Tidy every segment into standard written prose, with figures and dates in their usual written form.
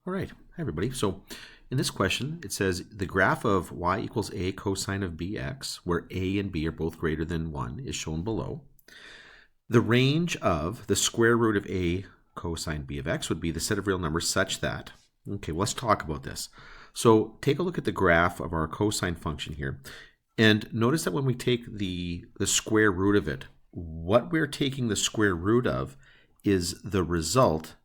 All right, hi everybody. So in this question, it says the graph of y equals a cosine of bx, where a and b are both greater than 1, is shown below. The range of the square root of a cosine b of x would be the set of real numbers such that, okay, well, let's talk about this. So take a look at the graph of our cosine function here. And notice that when we take the square root of it, what we're taking the square root of is the result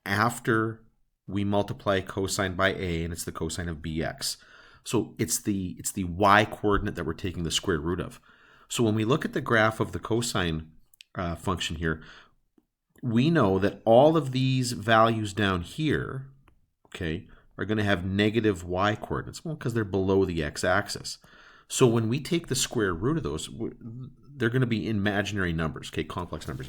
after we multiply cosine by a, and it's the cosine of bx. So it's the y coordinate that we're taking the square root of. So when we look at the graph of the cosine function here, we know that all of these values down here, okay, are going to have negative y coordinates. Well, because they're below the x-axis. So when we take the square root of those, they're going to be imaginary numbers, okay, complex numbers.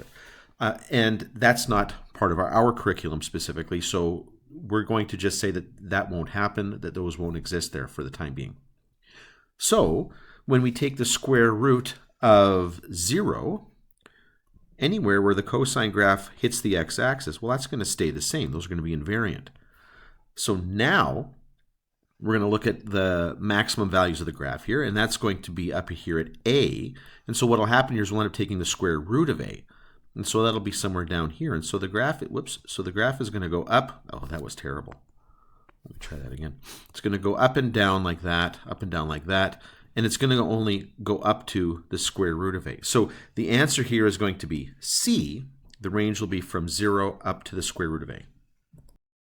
And that's not part of our curriculum specifically, so we're going to just say that that won't happen, that those won't exist there for the time being. So when we take the square root of 0, anywhere where the cosine graph hits the x-axis, well, that's going to stay the same. Those are going to be invariant. So now we're going to look at the maximum values of the graph here, and that's going to be up here at a. And so what will happen here is we'll end up taking the square root of a. And so that'll be somewhere down here. And so the graph, so the graph is going to go up. Oh, that was terrible. Let me try that again. It's going to go up and down like that, up and down like that. And it's going to only go up to the square root of a. So the answer here is going to be C. The range will be from 0 up to the square root of a.